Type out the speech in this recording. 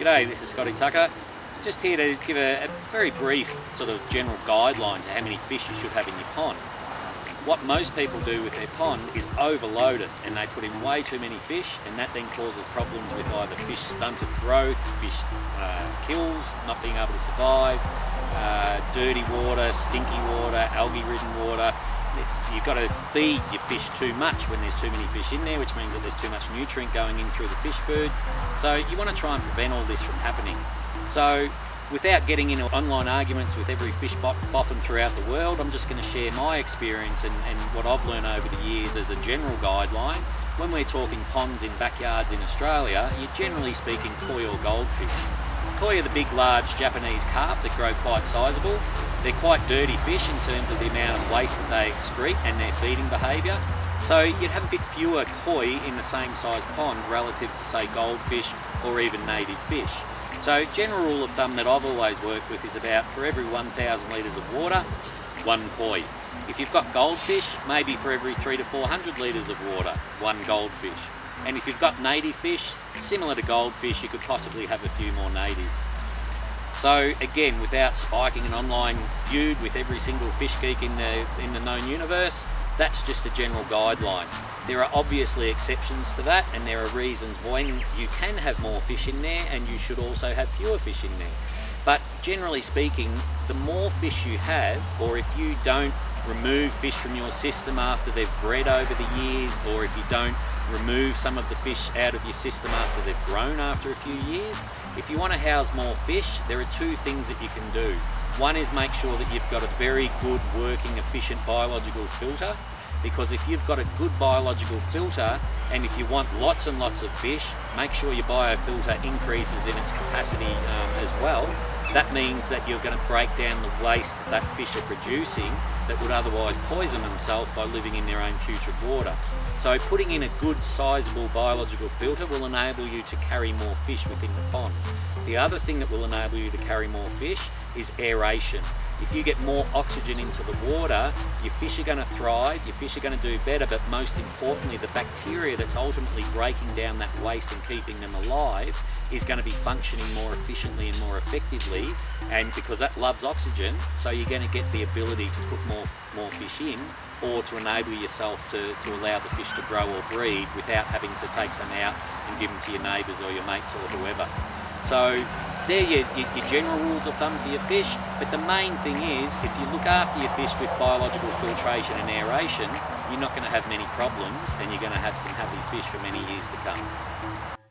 G'day, this is Scotty Tucker. Just here to give a very brief sort of general guideline to how many fish you should have in your pond. What most people do with their pond is overload it, and they put in way too many fish, and that then causes problems with either fish stunted growth, fish kills, not being able to survive, dirty water, stinky water, algae-ridden water. You've got to feed your fish too much when there's too many fish in there, which means that there's too much nutrient going in through the fish food. So you want to try and prevent all this from happening. So without getting into online arguments with every fish boffin throughout the world, I'm just going to share my experience and what I've learned over the years as a general guideline. When we're talking ponds in backyards in Australia, you're generally speaking koi or goldfish. Koi are the big, large Japanese carp that grow quite sizable. They're quite dirty fish in terms of the amount of waste that they excrete and their feeding behaviour. So you'd have a bit fewer koi in the same size pond relative to, say, goldfish or even native fish. So general rule of thumb that I've always worked with is about for every 1,000 litres of water, one koi. If you've got goldfish, maybe for every 300 to 400 litres of water, one goldfish. And if you've got native fish, similar to goldfish, you could possibly have a few more natives. So again, without spiking an online feud with every single fish geek in the known universe, that's just a general guideline. There are obviously exceptions to that, and there are reasons when you can have more fish in there and you should also have fewer fish in there. But generally speaking, the more fish you have, or if you don't remove fish from your system after they've bred over the years, or if you don't remove some of the fish out of your system after they've grown after a few years, if you want to house more fish, there are two things that you can do. One is make sure that you've got a very good working efficient biological filter, because if you've got a good biological filter and if you want lots and lots of fish, make sure your biofilter increases in its capacity as well. That means that you're going to break down the waste that fish are producing that would otherwise poison themselves by living in their own putrid water. So putting in a good sizable biological filter will enable you to carry more fish within the pond. The other thing that will enable you to carry more fish is aeration. If you get more oxygen into the water, your fish are going to thrive, your fish are going to do better, but most importantly, the bacteria that's ultimately breaking down that waste and keeping them alive is going to be functioning more efficiently and more effectively, and because that loves oxygen, so you're going to get the ability to put more fish in, or to enable yourself to allow the fish to grow or breed without having to take some out and give them to your neighbours or your mates or whoever. So they're your general rules of thumb for your fish, but the main thing is if you look after your fish with biological filtration and aeration, you're not going to have many problems and you're going to have some happy fish for many years to come.